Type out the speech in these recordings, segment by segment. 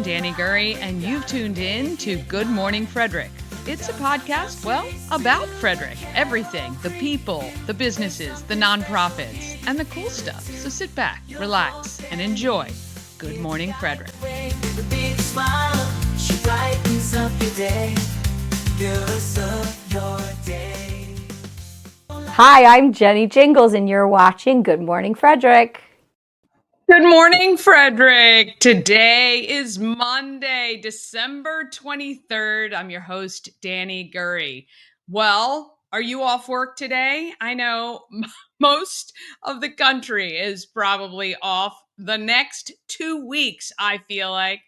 I'm Dani Gurry, and you've tuned in to Good Morning Frederick. It's a podcast, about Frederick. Everything, the people, the businesses, the nonprofits, and the cool stuff. So sit back, relax, and enjoy Good Morning Frederick. Hi, I'm Jenny Jingles, and you're watching Good Morning Frederick. Good morning, Frederick. Today is Monday, December 23rd. I'm your host, Dani Gurry. Well, are you off work today? I know most of the country is probably off. The next 2 weeks, I feel like,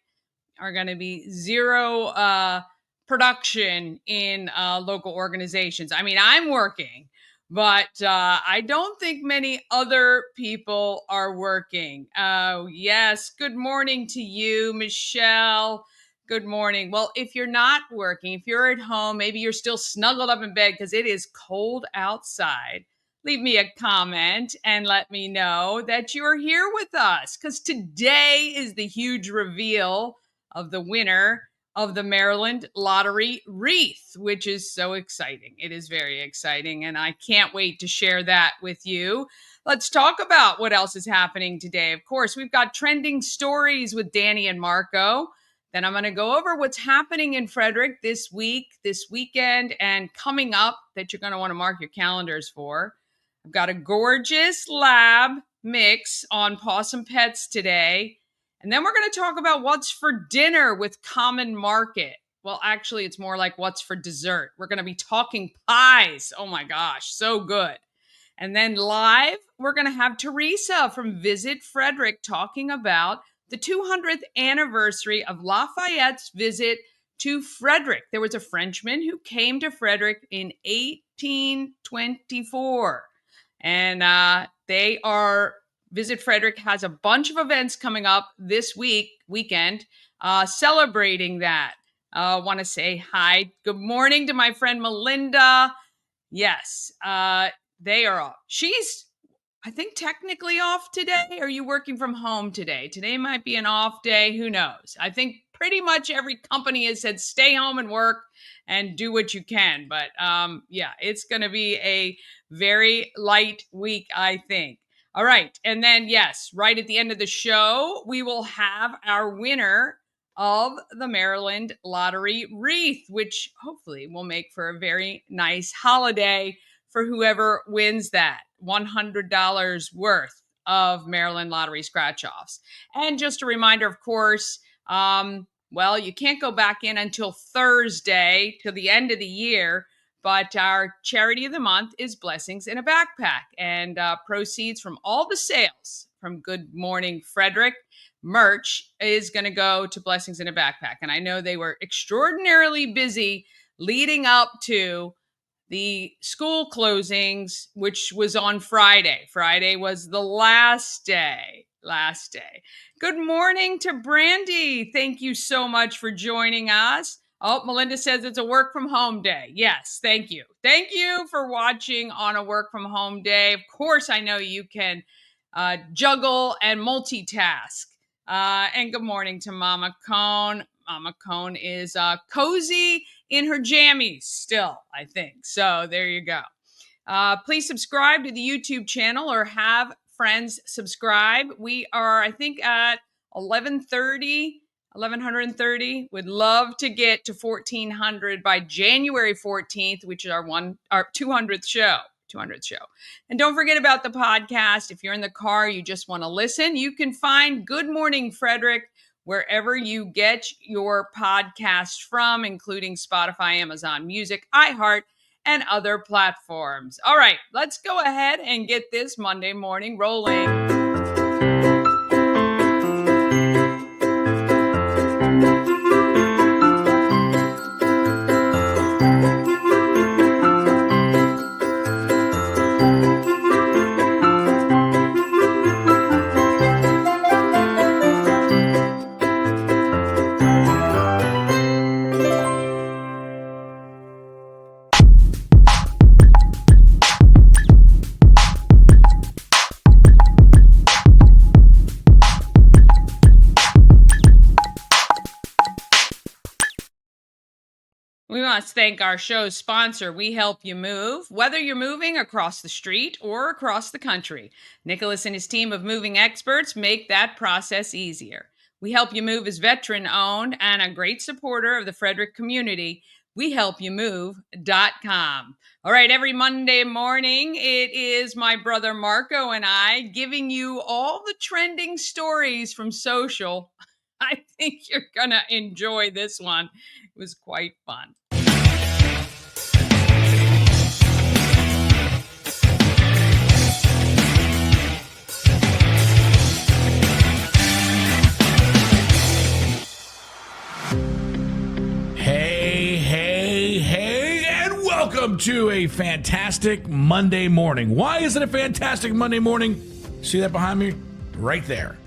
are going to be zero production in local organizations. I mean, I'm working. But I don't think many other people are working. Yes, good morning to you, Michelle. Good morning. Well, if you're not working, if you're at home, maybe you're still snuggled up in bed because it is cold outside. Leave me a comment and let me know that you're here with us because today is the huge reveal of the winner of the Maryland Lottery WREATH, which is so exciting. It is very exciting, and I can't wait to share that with you. Let's talk about what else is happening today. Of course, we've got trending stories with Dani and Marco. Then I'm going to go over what's happening in Frederick this week, this weekend, and coming up that you're going to want to mark your calendars for. I've got a gorgeous lab mix on Possum Pets today. And then we're going to talk about what's for dinner with Common Market. Well, actually, it's more like what's for dessert. We're going to be talking pies. Oh my gosh, so good. And then live, we're going to have Teresa from Visit Frederick talking about the 200th anniversary of Lafayette's visit to Frederick. There was a Frenchman who came to Frederick in 1824. And Visit Frederick has a bunch of events coming up this weekend, celebrating that. I want to say hi. Good morning to my friend Melinda. Yes, they are off. She's, I think, technically off today. Are you working from home today? Today might be an off day. Who knows? I think pretty much every company has said stay home and work and do what you can. But it's going to be a very light week, I think. All right. And then, yes, right at the end of the show, we will have our winner of the Maryland Lottery WREATH, which hopefully will make for a very nice holiday for whoever wins that. $100 worth of Maryland Lottery scratch-offs. And just a reminder, of course, you can't go back in until Thursday, till the end of the year. But our charity of the month is Blessings in a Backpack. And proceeds from all the sales from Good Morning Frederick merch is going to go to Blessings in a Backpack. And I know they were extraordinarily busy leading up to the school closings, which was on Friday. Friday was the last day. Good morning to Brandy. Thank you so much for joining us. Oh, Melinda says it's a work from home day. Yes, thank you. Thank you for watching on a work from home day. Of course, I know you can juggle and multitask. And good morning to Mama Cone. Mama Cone is cozy in her jammies still, I think. So there you go. Please subscribe to the YouTube channel or have friends subscribe. We are, I think, at 1130. Would love to get to 1400 by January 14th, which is our 200th show. And don't forget about the podcast. If you're in the car, you just want to listen, you can find Good Morning Frederick wherever you get your podcast from, including Spotify, Amazon Music, iHeart, and other platforms. All right, let's go ahead and get this Monday morning rolling. must thank our show's sponsor, We Help You Move. Whether you're moving across the street or across the country, Nicholas and his team of moving experts make that process easier. We Help You Move is veteran-owned and a great supporter of the Frederick community. WeHelpYouMove.com. All right, every Monday morning, it is my brother Marco and I giving you all the trending stories from social. I think you're going to enjoy this one. It was quite fun. Hey, and welcome to a fantastic Monday morning. Why is it a fantastic Monday morning? See that behind me? Right there.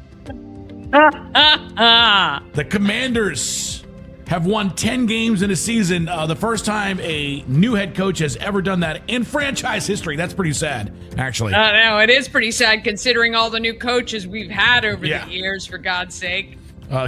The Commanders have won 10 games in a season. The first time a new head coach has ever done that in franchise history. That's pretty sad, actually. No, it is pretty sad considering all the new coaches we've had over the years, for God's sake.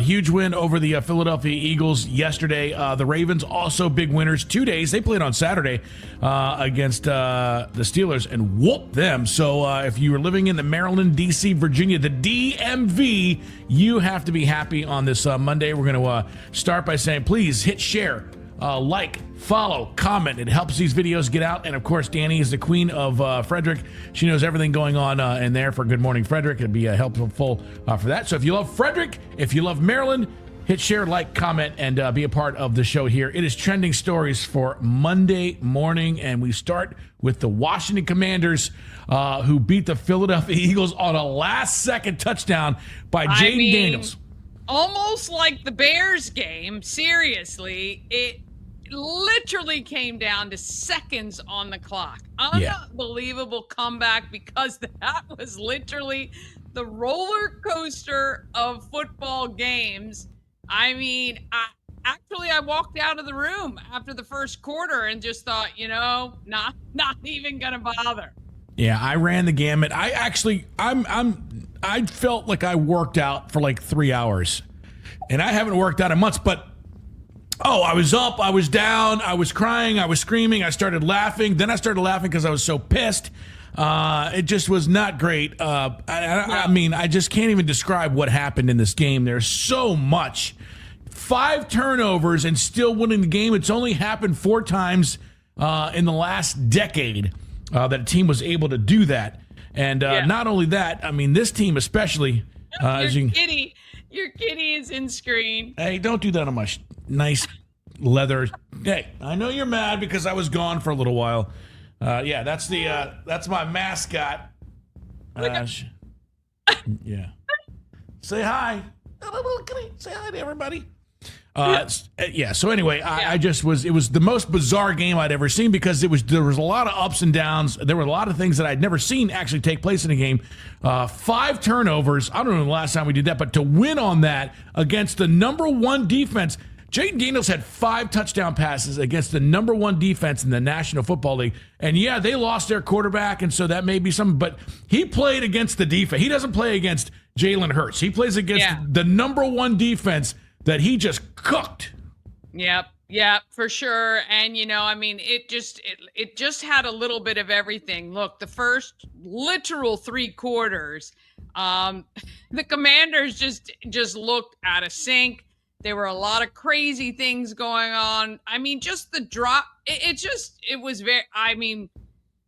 Huge win over the Philadelphia Eagles yesterday. The Ravens also big winners. 2 days. They played on Saturday against the Steelers and whooped them. So if you are living in the Maryland, D.C., Virginia, the DMV, you have to be happy on this Monday. We're going to start by saying, please hit share, like, follow, comment. It helps these videos get out. And of course, Dani is the queen of Frederick. She knows everything going on in there for Good Morning Frederick. It'd be helpful for that. So if you love Frederick, if you love Maryland, hit share, like, comment, and be a part of the show here. It is trending stories for Monday morning, and we start with the Washington Commanders, who beat the Philadelphia Eagles on a last-second touchdown by Jaden Daniels. Almost like the Bears game. Seriously, it literally came down to seconds on the clock. Unbelievable comeback, because that was literally the roller coaster of football games. I mean, I walked out of the room after the first quarter and just thought, not even gonna bother. Yeah, I ran the gamut. I felt like I worked out for like 3 hours, and I haven't worked out in months, but I was up, I was down, I was crying, I was screaming, I started laughing. Then I started laughing because I was so pissed. It just was not great. I mean, I just can't even describe what happened in this game. There's so much. 5 turnovers and still winning the game. It's only happened 4 times in the last decade that a team was able to do that. And not only that, I mean, this team especially. Your kitty is in screen. Hey, don't do that on my nice leather. Hey, I know you're mad because I was gone for a little while. That's my mascot. Yeah. Say hi. Say hi to everybody. So anyway, it was the most bizarre game I'd ever seen, because there was a lot of ups and downs. There were a lot of things that I'd never seen actually take place in a game. 5 turnovers. I don't know the last time we did that, but to win on that against the number 1 defense. Jaden Daniels had 5 touchdown passes against the number 1 defense in the National Football League. And yeah, they lost their quarterback, and so that may be something, but he played against the defense. He doesn't play against Jalen Hurts. He plays against the number 1 defense that he just cooked. Yep, for sure. And it just had a little bit of everything. Look, the first literal 3 quarters, the Commanders just looked out of sync. There were a lot of crazy things going on. I mean, just the drop. It was very. I mean,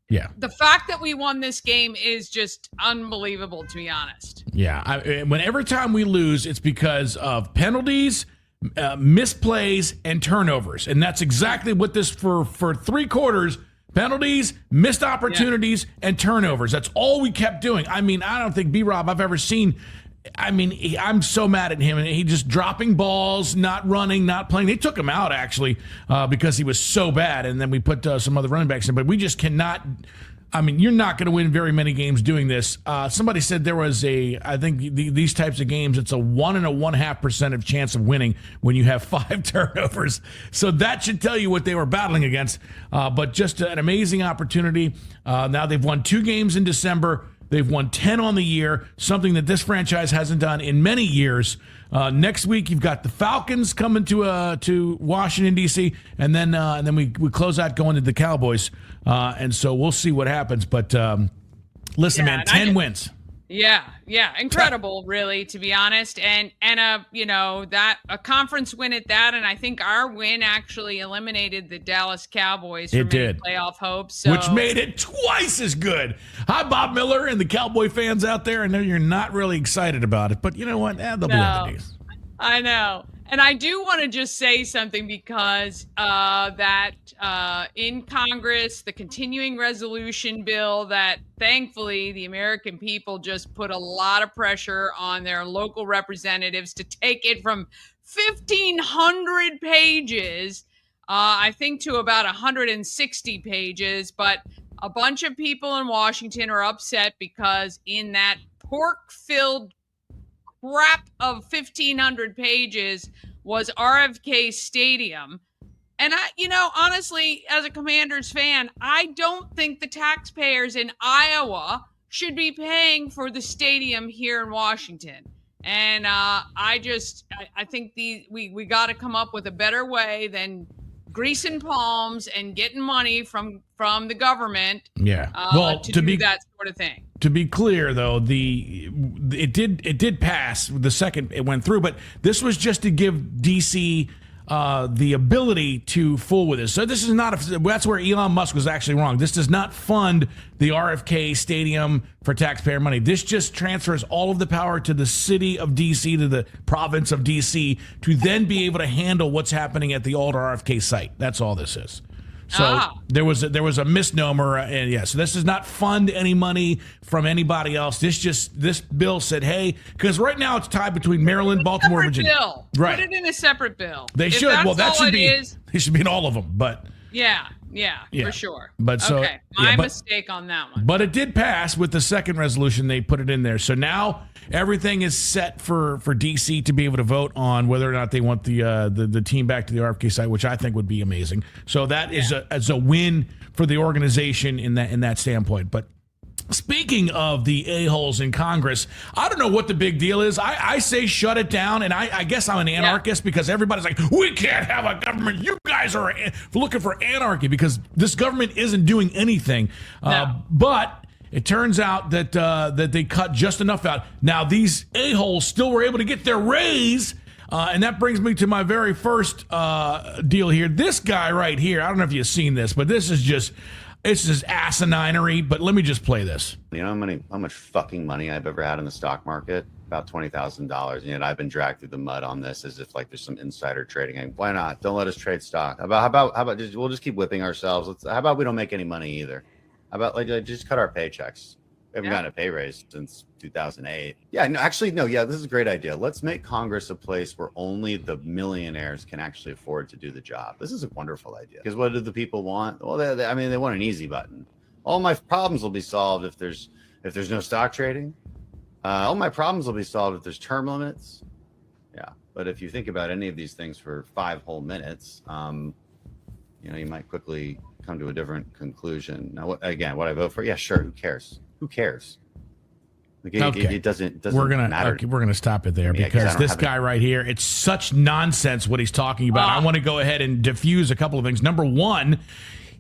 the fact that we won this game is just unbelievable, to be honest. Yeah, every time we lose, it's because of penalties, misplays, and turnovers, and that's exactly what this for 3 quarters. Penalties, missed opportunities, and turnovers. That's all we kept doing. I mean, I don't think B-Rob I've ever seen. I mean, I'm so mad at him, and he just dropping balls, not running, not playing. They took him out, actually, because he was so bad, and then we put some other running backs in. But we just cannot. I mean, you're not going to win very many games doing this. Somebody said there was I think these types of games, it's a 1.5% chance of winning when you have 5 turnovers. So that should tell you what they were battling against. But just an amazing opportunity. Now they've won 2 games in December. They've won 10 on the year, something that this franchise hasn't done in many years. Next week, you've got the Falcons coming to Washington, D.C., and then we close out going to the Cowboys. And so we'll see what happens. But listen, man, 10 wins. Yeah, incredible, really, to be honest, and a conference win at that, and I think our win actually eliminated the Dallas Cowboys from any playoff hopes, so. Which made it twice as good. Hi, Bob Miller and the Cowboy fans out there. I know you're not really excited about it, but you know what? They'll be other days. I know. And I do want to just say something because in Congress, the continuing resolution bill that thankfully the American people just put a lot of pressure on their local representatives to take it from 1,500 pages, I think, to about 160 pages. But a bunch of people in Washington are upset because in that pork-filled crap of 1,500 pages was RFK Stadium. And honestly, as a Commanders fan, I don't think the taxpayers in Iowa should be paying for the stadium here in Washington. And I think we got to come up with a better way than greasing palms and getting money from the government. Yeah. To do that sort of thing. To be clear, though, it did pass the second it went through, but this was just to give DC the ability to fool with this. So this is not that's where Elon Musk was actually wrong. This does not fund the RFK Stadium for taxpayer money. This just transfers all of the power to the city of DC, to the province of DC, to then be able to handle what's happening at the old RFK site. That's all this is. So there was a misnomer, and so this does not fund any money from anybody else. This bill said, hey, because right now it's tied between Maryland, Baltimore, Virginia. Bill. Right, put it in a separate bill. They should. Well, that should be. They should be in all of them, but. Yeah, for sure. But so, okay, my mistake on that one. But it did pass with the second resolution. They put it in there. So now everything is set for DC to be able to vote on whether or not they want the team back to the RFK site, which I think would be amazing. So that is a win for the organization in that standpoint. But speaking of the a-holes in Congress, I don't know what the big deal is. I say shut it down, and I guess I'm an anarchist because everybody's like, we can't have a government. You guys are looking for anarchy because this government isn't doing anything. But it turns out that they cut just enough out. Now, these a-holes still were able to get their raise, and that brings me to my very first deal here. This guy right here, I don't know if you've seen this, but this is just... It's just asininary, but let me just play this. You know how much fucking money I've ever had in the stock market? About $20,000. And yet I've been dragged through the mud on this as if like there's some insider trading. Like, why not? Don't let us trade stock. How about we'll just keep whipping ourselves. How about we don't make any money either? How about like just cut our paychecks? We haven't gotten a pay raise since 2008. Yeah, no, actually, no. Yeah, this is a great idea. Let's make Congress a place where only the millionaires can actually afford to do the job. This is a wonderful idea. Because what do the people want? Well, they want an easy button. All my problems will be solved if there's no stock trading. All my problems will be solved if there's term limits. Yeah, but if you think about any of these things for 5 whole minutes, you might quickly come to a different conclusion. Now, what I vote for? Yeah, sure. Who cares? Who cares? It doesn't matter. Okay, we're gonna stop it there because this guy right here, it's such nonsense what he's talking about. I want to go ahead and diffuse a couple of things. Number one,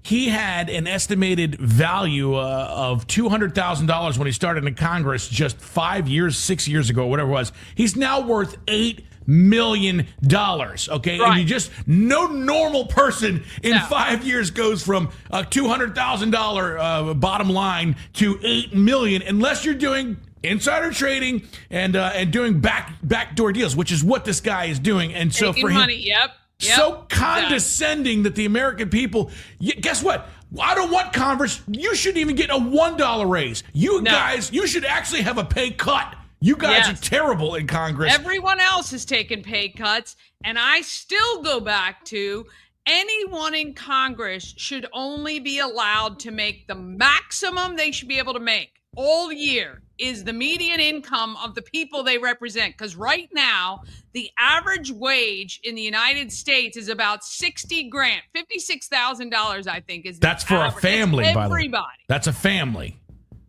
he had an estimated value of $200,000 when he started in Congress just 6 years ago, whatever it was. He's now worth $8 million. Okay, right. And you just no normal person in 5 years goes from a $200,000 bottom line to $8 million unless you're doing insider trading and doing backdoor deals, which is what this guy is doing. And so taking for him, money, yep. So condescending that the American people, guess what? I don't want Congress. You shouldn't even get a $1 raise. Guys, you should actually have a pay cut. You guys are terrible in Congress. Everyone else has taken pay cuts, and I still go back to anyone in Congress should only be allowed to make the maximum they should be able to make all year is the median income of the people they represent. Because right now, the average wage in the United States is about $60,000, $56,000, I think. That's for a family, by the way. Everybody. That's a family,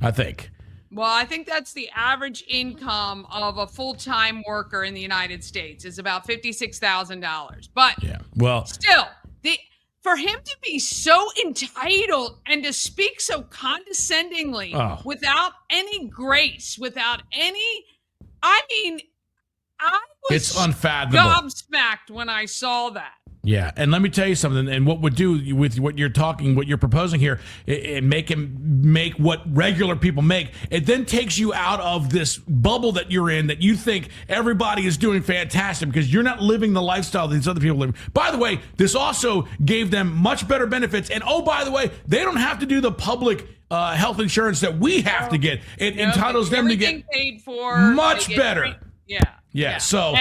I think. Well, I think that's the average income of a full-time worker in the United States is about $56,000. But Yeah. Well, still, for him to be so entitled and to speak so condescendingly without any grace, without any, I mean, I was it's unfathomable. gobsmacked when I saw that. Yeah, and let me tell you something. And what would do with what you're proposing here, it make what regular people make. It then takes you out of this bubble that you're in, that you think everybody is doing fantastic because you're not living the lifestyle these other people live. By the way, this also gave them much better benefits. And oh, by the way, they don't have to do the public health insurance that we have to get. It entitles them to get paid for, much better. Yeah. So.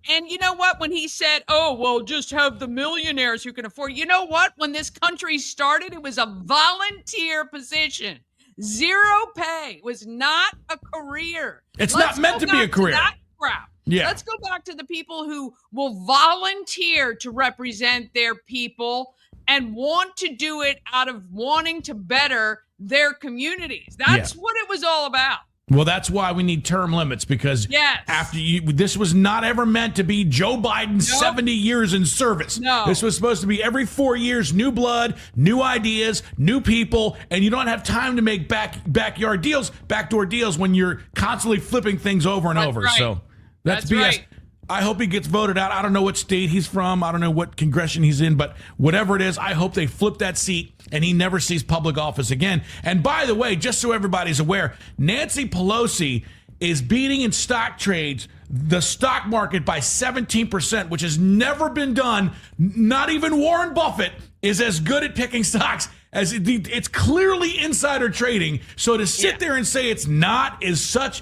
And you know what? When he said, oh, well, just have the millionaires who can afford, you know what? When this country started, it was a volunteer position. Zero pay. It was not a career. It's not meant to be a career. That crap. Yeah. Let's go back to the people who will volunteer to represent their people and want to do it out of wanting to better their communities. That's what it was all about. Well, that's why we need term limits, because this was not ever meant to be Joe Biden's 70 years in service. No. This was supposed to be every 4 years, new blood, new ideas, new people, and you don't have time to make backdoor deals when you're constantly flipping things over and over. Right. So that's BS. Right. I hope he gets voted out. I don't know what state he's from. I don't know what congression he's in, but whatever it is, I hope they flip that seat and he never sees public office again. And by the way, just so everybody's aware, Nancy Pelosi is beating in stock trades the stock market by 17%, which has never been done. Not even Warren Buffett is as good at picking stocks as it's clearly insider trading. So to sit there and say it's not is such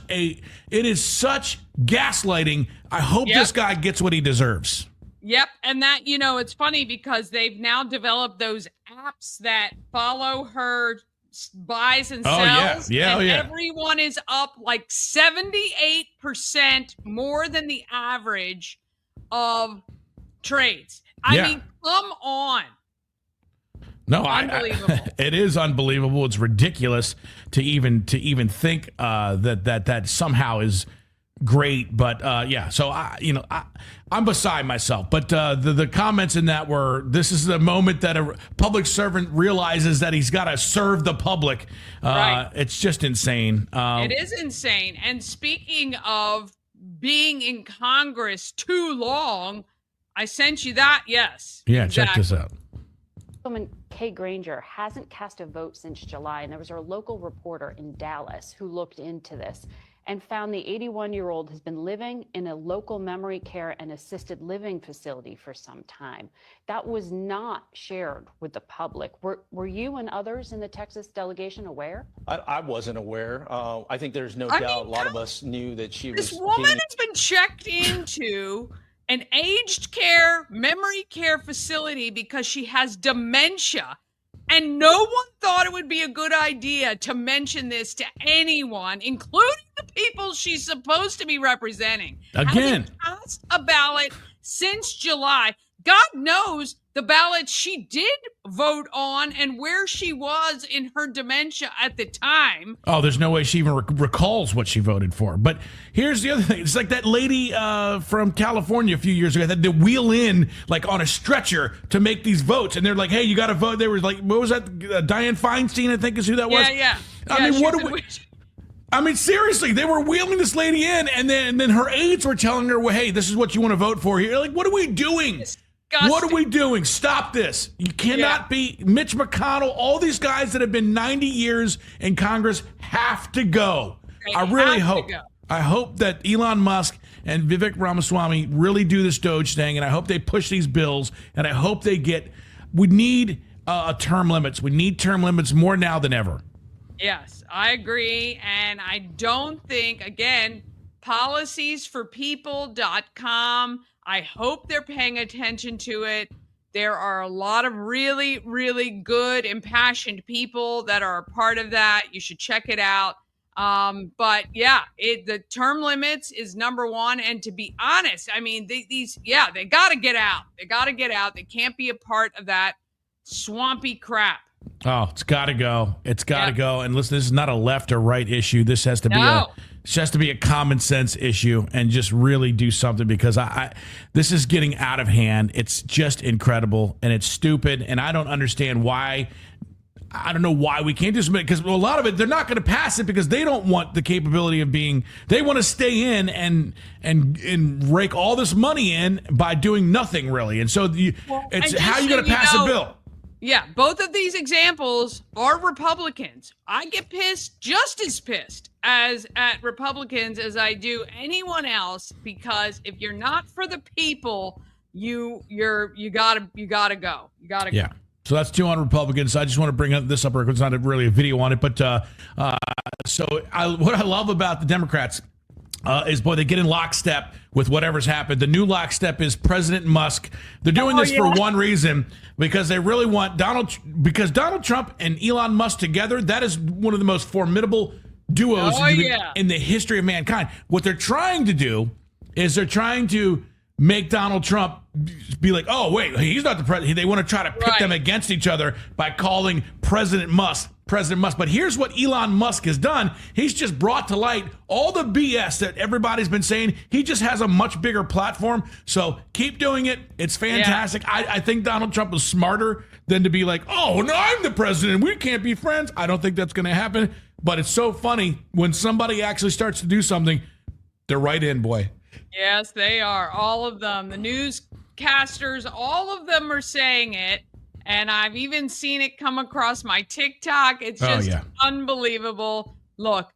gaslighting. I hope this guy gets what he deserves. Yep. And that, it's funny because they've now developed those apps that follow her buys and sells. Everyone is up like 78% more than the average of trades. I mean, come on. No, unbelievable. It is unbelievable. It's ridiculous to even think that somehow is great. But so I'm beside myself. But the comments in that were, this is the moment that a public servant realizes that he's got to serve the public. Right. It's just insane. It is insane. And speaking of being in Congress too long, I sent you that. Yes. Yeah. Exactly. Check this out. Woman Kay Granger hasn't cast a vote since July, and there was a local reporter in Dallas who looked into this and found the 81-year-old has been living in a local memory care and assisted living facility for some time. That was not shared with the public. Were you and others in the Texas delegation aware? I wasn't aware. I think there's no doubt a lot of us knew that she was. This woman has been checked into an aged care, memory care facility because she has dementia. And no one thought it would be a good idea to mention this to anyone, including the people she's supposed to be representing. Again. Hasn't cast a ballot since July. God knows the ballot she did vote on and where she was in her dementia at the time. Oh, there's no way she even recalls what she voted for. But here's the other thing. It's like that lady from California a few years ago that had to wheel in like on a stretcher to make these votes. And they're like, hey, you got to vote. They were like, what was that? Dianne Feinstein, I think is who that was. Yeah. I mean, what do we... I mean, seriously, they were wheeling this lady in, and then her aides were telling her, well, hey, this is what you want to vote for here. Like, what are we doing? Disgusting. What are we doing? Stop this. You cannot be Mitch McConnell. All these guys that have been 90 years in Congress have to go. I hope that Elon Musk and Vivek Ramaswamy really do this Doge thing, and I hope they push these bills, and I hope we need term limits. We need term limits more now than ever. Yes, I agree. And I don't think, again, policiesforpeople.com, I hope they're paying attention to it. There are a lot of really, really good, impassioned people that are a part of that. You should check it out. But yeah, the term limits is number one. And to be honest, I mean, they got to get out. They got to get out. They can't be a part of that swampy crap. Oh, it's got to go. It's got to go. And listen, this is not a left or right issue. This has to be a common sense issue, and just really do something, because this is getting out of hand. It's just incredible, and it's stupid, and I don't understand why. I don't know why we can't do something, because a lot of it, they're not going to pass it because they don't want the capability of they want to stay in and rake all this money in by doing nothing really. And so it's how you going to pass a bill. Yeah, both of these examples are Republicans. I get pissed, just as pissed at Republicans as I do anyone else, because if you're not for the people, you gotta go. You gotta go. Yeah. So that's 2 on Republicans. I just want to bring this up. It's not really a video on it, but what I love about the Democrats is, boy, they get in lockstep with whatever's happened. The new lockstep is President Musk. They're doing this for one reason, because they really want Donald Trump and Elon Musk together. That is one of the most formidable duos in the history of mankind. What they're trying to do is they're trying to make Donald Trump be like, oh, wait, he's not the president. They want to try to pit them against each other by calling President Musk. But here's what Elon Musk has done. He's just brought to light all the BS that everybody's been saying. He just has a much bigger platform. So keep doing it. It's fantastic. Yeah. I think Donald Trump was smarter than to be like, oh, no, I'm the president. We can't be friends. I don't think that's going to happen. But it's so funny when somebody actually starts to do something, they're right in, boy. Yes, they are. All of them. The newscasters, all of them are saying it. And I've even seen it come across my TikTok. It's just unbelievable. Look,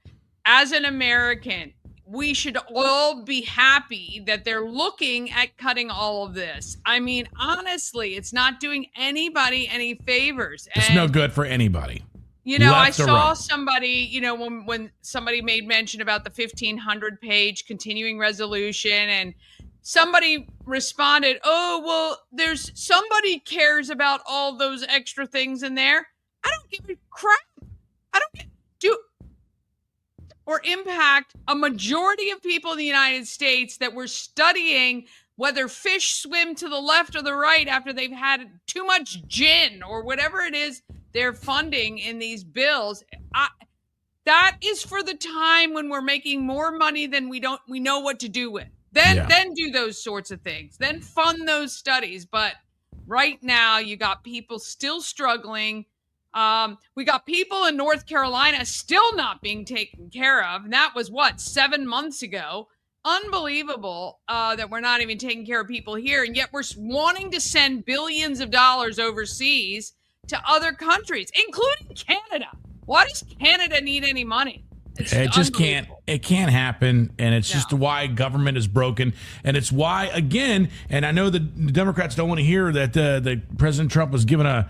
as an American, we should all be happy that they're looking at cutting all of this. I mean, honestly, it's not doing anybody any favors. It's no good for anybody. You know, I saw somebody, you know, when somebody made mention about the 1,500-page continuing resolution, and somebody responded, oh, well, there's somebody cares about all those extra things in there. I don't give a crap. I don't or impact a majority of people in the United States that were studying whether fish swim to the left or the right after they've had too much gin or whatever it is they're funding in these bills. That is for the time when we're making more money than we know what to do with. Then do those sorts of things. Then fund those studies. But right now, you got people still struggling. We got people in North Carolina still not being taken care of. And that was 7 months ago. Unbelievable that we're not even taking care of people here. And yet we're wanting to send billions of dollars overseas to other countries, including Canada. Why does Canada need any money? It just can't. It can't happen, and it's just why government is broken, and it's why, again, and I know the Democrats don't want to hear that President Trump was given a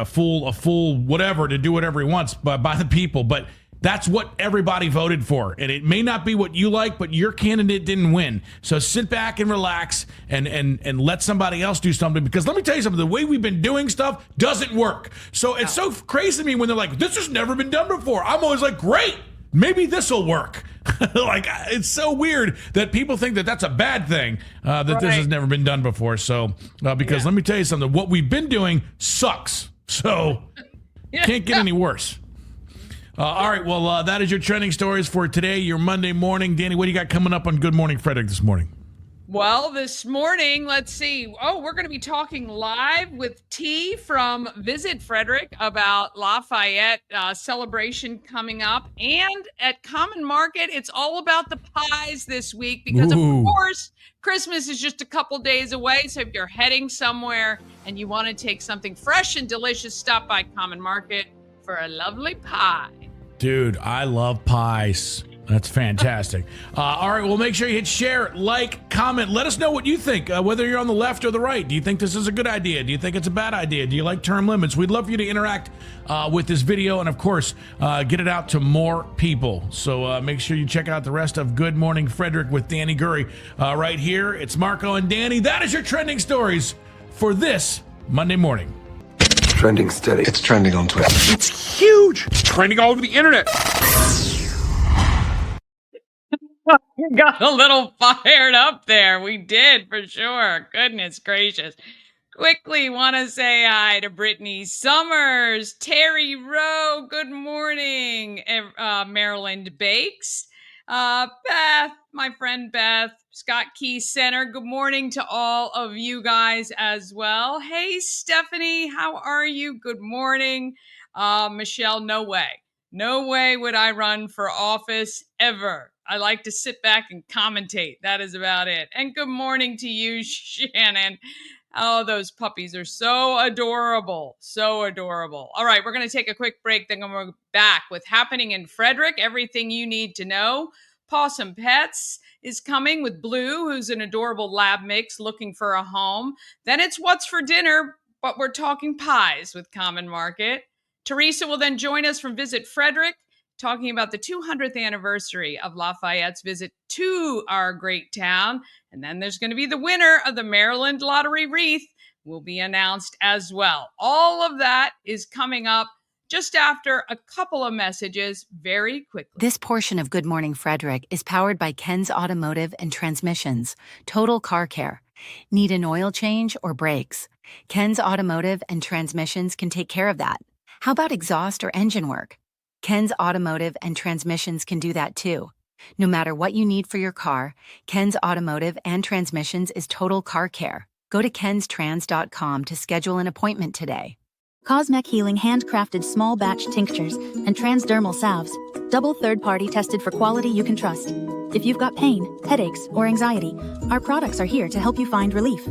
full whatever to do whatever he wants by the people, but that's what everybody voted for, and it may not be what you like, but your candidate didn't win. So sit back and relax and let somebody else do something, because let me tell you something, the way we've been doing stuff doesn't work. So it's so crazy to me when they're like, this has never been done before. I'm always like, great, maybe this will work. Like, it's so weird that people think that that's a bad thing, that this has never been done before. So because let me tell you something, what we've been doing sucks. So can't get any worse. All right, well, that is your trending stories for today, your Monday morning. Dani, what do you got coming up on Good Morning Frederick this morning? Well, this morning, let's see. Oh, we're going to be talking live with T from Visit Frederick about Lafayette celebration coming up. And at Common Market, it's all about the pies this week because, of course, Christmas is just a couple days away. So if you're heading somewhere and you want to take something fresh and delicious, stop by Common Market for a lovely pie. Dude, I love pies. That's fantastic. All right, well, make sure you hit share, like, comment. Let us know what you think, whether you're on the left or the right. Do you think this is a good idea? Do you think it's a bad idea? Do you like term limits? We'd love for you to interact with this video and, of course, get it out to more people. So make sure you check out the rest of Good Morning Frederick with Dani Gurry right here. It's Marco and Dani. That is your trending stories for this Monday morning. Trending steady. It's trending on Twitter. It's huge. It's trending all over the internet. Got a little fired up there. We did, for sure. Goodness gracious. Quickly want to say hi to Brittany Summers, Terry Rowe, good morning, Maryland Bakes, Beth, my friend Beth, Scott Key Center, good morning to all of you guys as well. Hey, Stephanie, how are you? Good morning. Michelle, no way. No way would I run for office ever. I like to sit back and commentate. That is about it. And good morning to you, Shannon. Oh, those puppies are so adorable. So adorable. All right, we're going to take a quick break. Then we're back with Happening in Frederick, everything you need to know. Possum Pets is coming with Blue, who's an adorable lab mix looking for a home. Then it's What's for Dinner, but we're talking pies with Common Market. Teresa will then join us from Visit Frederick, talking about the 200th anniversary of Lafayette's visit to our great town. And then there's going to be the winner of the Maryland Lottery Wreath will be announced as well. All of that is coming up just after a couple of messages very quickly. This portion of Good Morning Frederick is powered by Ken's Automotive and Transmissions, Total Car Care. Need an oil change or brakes? Ken's Automotive and Transmissions can take care of that. How about exhaust or engine work? Ken's Automotive and Transmissions can do that too. No matter what you need for your car, Ken's Automotive and Transmissions is Total Car Care. Go to kenstrans.com to schedule an appointment today. Cosmec Healing handcrafted small batch tinctures and transdermal salves, double third-party tested for quality you can trust. If you've got pain, headaches, or anxiety, our products are here to help you find relief.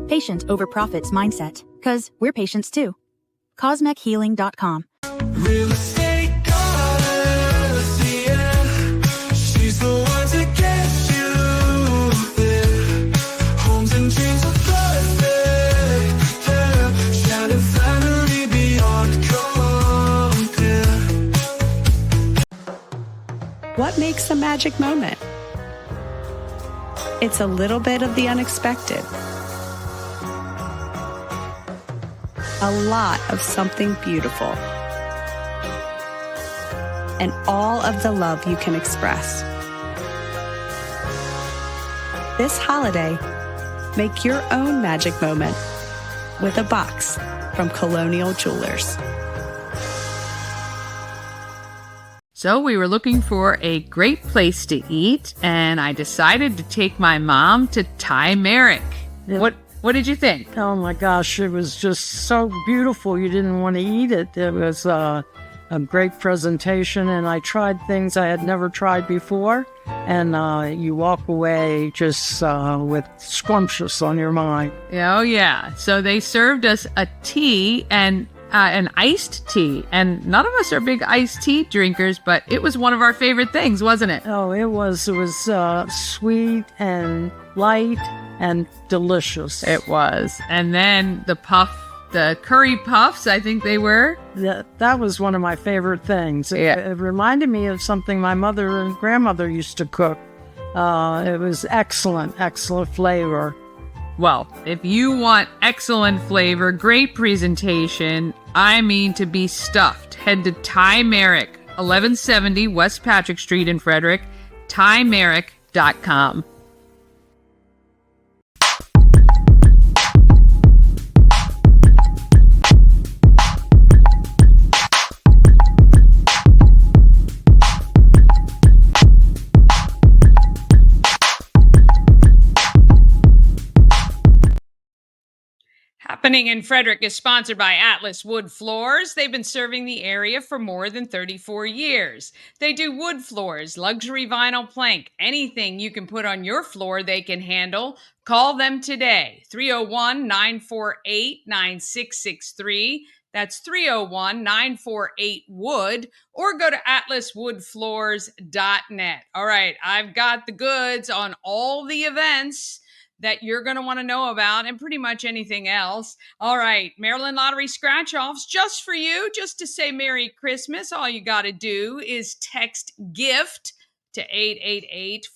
Patient over profits mindset, 'cause we're patients too. CosmecHealing.com. Real estate goddess, yeah. She's the one to get you there. Homes and dreams are perfect, yeah. Shining family beyond compare. What makes a magic moment? It's a little bit of the unexpected. A lot of something beautiful. And all of the love you can express. This holiday, make your own magic moment with a box from Colonial Jewelers. So we were looking for a great place to eat, and I decided to take my mom to Thai Merrick. What did you think? Oh my gosh, it was just so beautiful. You didn't want to eat it. It was a great presentation, and I tried things I had never tried before. And you walk away just with scrumptious on your mind. Oh, yeah. So they served us a tea and an iced tea. And none of us are big iced tea drinkers, but it was one of our favorite things, wasn't it? Oh, it was sweet and light and delicious. It was. And then the curry puffs, I think they were. That was one of my favorite things. Yeah. It reminded me of something my mother and grandmother used to cook. It was excellent flavor. Well, if you want excellent flavor, great presentation, I mean to be stuffed, head to Thai Merrick, 1170 West Patrick Street in Frederick, thaimerrick.com. Happening in Frederick is sponsored by Atlas Wood Floors. They've been serving the area for more than 34 years. They do wood floors, luxury vinyl plank, anything you can put on your floor they can handle. Call them today, 301-948-9663. That's 301-948-WOOD, or go to atlaswoodfloors.net. All right, I've got the goods on all the events that you're going to want to know about, and pretty much anything else. All right, Maryland Lottery scratch-offs just for you, just to say Merry Christmas. All you got to do is text GIFT to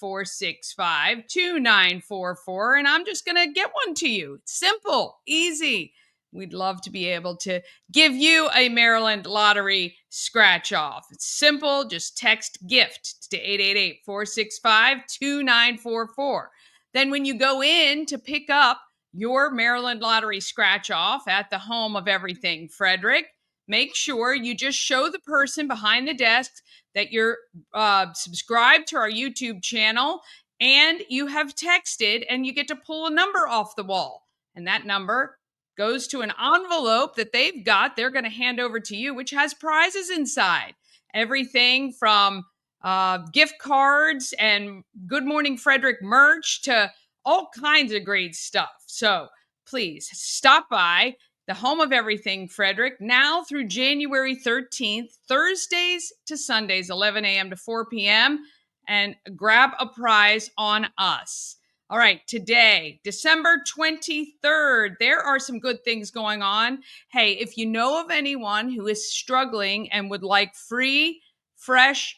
888-465-2944, and I'm just going to get one to you. It's simple, easy. We'd love to be able to give you a Maryland Lottery scratch-off. It's simple. Just text GIFT to 888-465-2944. Then when you go in to pick up your Maryland Lottery scratch off at the Home of Everything Frederick. Make sure you just show the person behind the desk that you're subscribed to our YouTube channel and you have texted, and you get to pull a number off the wall. And that number goes to an envelope that they've got. They're going to hand over to you, which has prizes inside. Everything from gift cards and Good Morning Frederick merch to all kinds of great stuff. So please stop by the Home of Everything Frederick now through January 13th, Thursdays to Sundays, 11 a.m. to 4 p.m., and grab a prize on us. All right, today, December 23rd, there are some good things going on. Hey, if you know of anyone who is struggling and would like free, fresh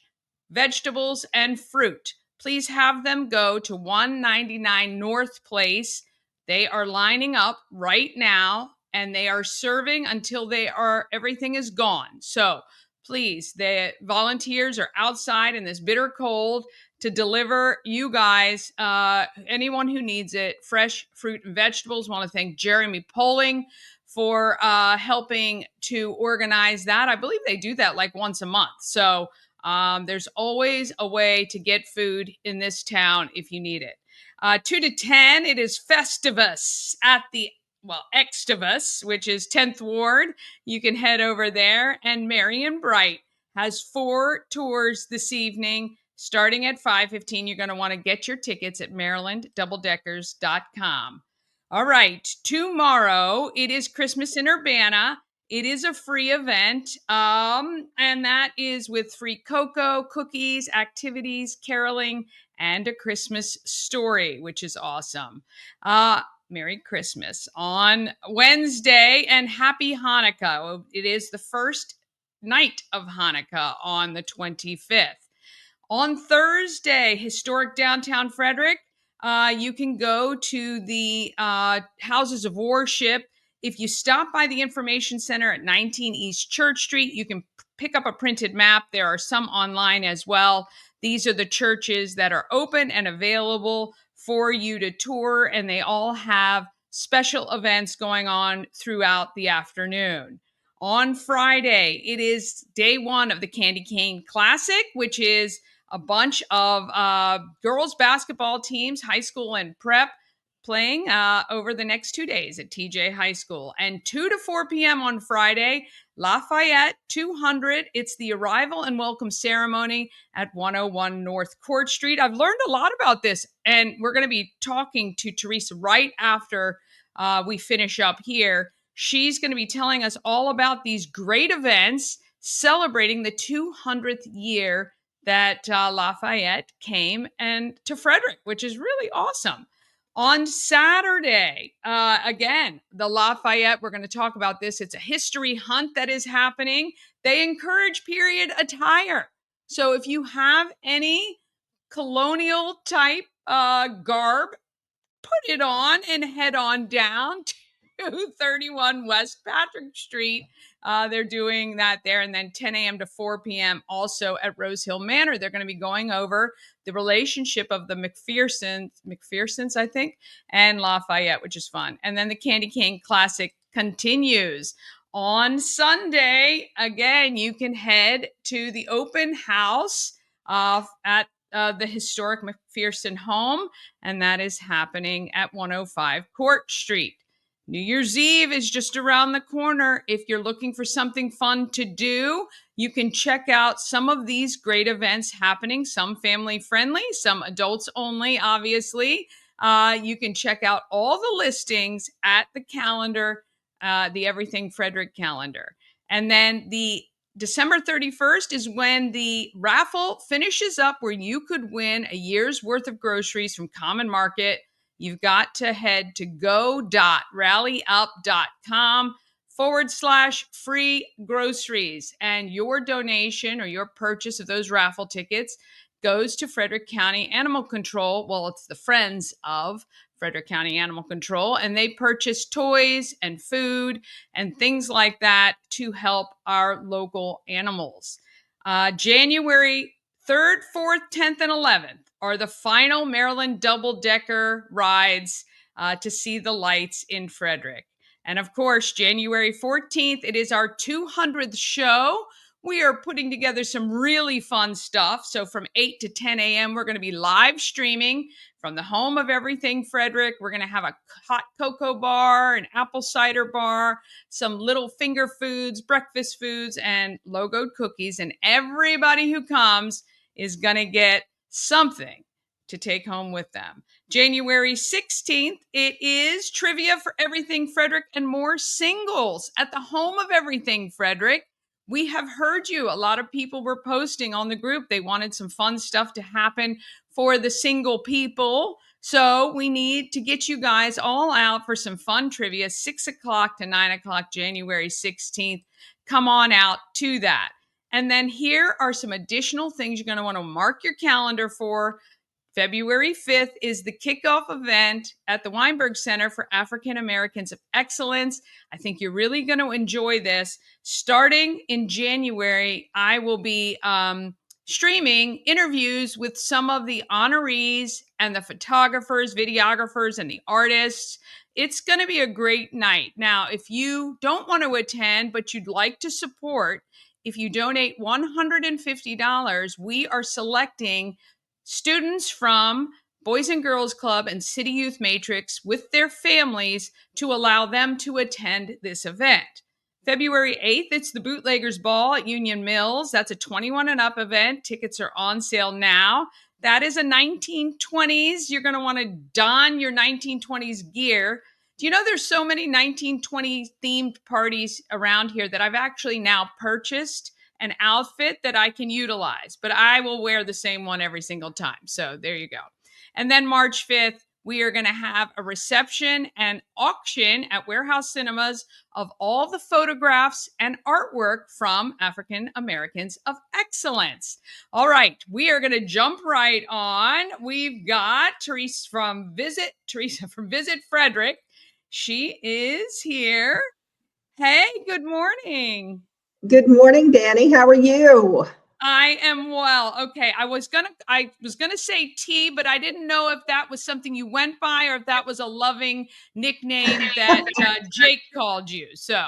vegetables and fruit, please have them go to 199 North Place. They are lining up right now, and they are serving until everything is gone. So please, the volunteers are outside in this bitter cold to deliver you guys, anyone who needs it, fresh fruit and vegetables. Want to thank Jeremy Poling for helping to organize that. I believe they do that like once a month. So there's always a way to get food in this town if you need it. 2 to 10, it is Festivus at the Xtivus, which is 10th Ward. You can head over there. And Marion Bright has 4 tours this evening, starting at 5:15. You're going to want to get your tickets at marylanddoubledeckers.com. All right, tomorrow it is Christmas in Urbana. It is a free event, and that is with free cocoa, cookies, activities, caroling, and a Christmas story, which is awesome. Merry Christmas on Wednesday, and Happy Hanukkah. It is the first night of Hanukkah on the 25th. On Thursday, historic downtown Frederick, you can go to the Houses of Worship. If you stop by the Information Center at 19 East Church Street, you can pick up a printed map. There are some online as well. These are the churches that are open and available for you to tour, and they all have special events going on throughout the afternoon. On Friday, it is day 1 of the Candy Cane Classic, which is a bunch of girls basketball teams, high school and prep, playing over the next 2 days at TJ High School. And 2 to 4 p.m. on Friday, Lafayette 200. It's the arrival and welcome ceremony at 101 North Court Street. I've learned a lot about this, and we're going to be talking to Teresa right after we finish up here. She's going to be telling us all about these great events celebrating the 200th year that Lafayette came and to Frederick, which is really awesome. On Saturday, again, the Lafayette, we're going to talk about this. It's a history hunt that is happening. They encourage period attire. So if you have any colonial type garb, put it on and head on down to 31 West Patrick Street. They're doing that there. And then 10 a.m. to 4 p.m. also at Rose Hill Manor. They're going to be going over the relationship of the McPhersons, I think, and Lafayette, which is fun. And then the Candy Cane Classic continues. On Sunday, again, you can head to the open house at the historic McPherson home, and that is happening at 105 Court Street. New Year's Eve is just around the corner. If you're looking for something fun to do, you can check out some of these great events happening, some family friendly, some adults only, obviously. You can check out all the listings at the calendar, the Everything Frederick calendar. And then the December 31st is when the raffle finishes up, where you could win a year's worth of groceries from Common Market. You've got to head to go.rallyup.com/free groceries. And your donation or your purchase of those raffle tickets goes to Frederick County Animal Control. Well, it's the Friends of Frederick County Animal Control, and they purchase toys and food and things like that to help our local animals. January 3rd, 4th, 10th, and 11th are the final Maryland double-decker rides. to see the lights in Frederick. And of course, January 14th, it is our 200th show. We are putting together some really fun stuff. So from 8 to 10 a.m., we're going to be live streaming from the Home of Everything Frederick. We're going to have a hot cocoa bar, an apple cider bar, some little finger foods, breakfast foods, and logoed cookies. And everybody who comes is going to get something to take home with them. January 16th, it is Trivia for Everything Frederick and More singles at the Home of Everything Frederick. We have heard you. A lot of people were posting on the group. They wanted some fun stuff to happen for the single people. So we need to get you guys all out for some fun trivia, 6 o'clock to 9 o'clock, January 16th. Come on out to that. And then here are some additional things you're going to want to mark your calendar for. February 5th is the kickoff event at the Weinberg Center for African Americans of Excellence. I think you're really going to enjoy this. Starting in January, I will be streaming interviews with some of the honorees and the photographers, videographers, and the artists. It's going to be a great night. Now, if you don't want to attend, but you'd like to support, if you donate $150, we are selecting students from Boys and Girls Club and City Youth Matrix with their families to allow them to attend this event. February 8th, it's the Bootleggers Ball at Union Mills. That's a 21 and up event. Tickets are on sale now. That is a 1920s. You're going to want to don your 1920s gear. Do you know there's so many 1920s themed parties around here that I've actually now purchased an outfit that I can utilize, but I will wear the same one every single time. So there you go. And then March 5th, we are going to have a reception and auction at Warehouse Cinemas of all the photographs and artwork from African Americans of Excellence. All right, we are going to jump right on. We've got Teresa from Visit Frederick. She is here. Hey, good morning. Good morning, Dani. How are you? I am well. Okay, I was gonna say T, but I didn't know if that was something you went by or if that was a loving nickname that Jake called you. So,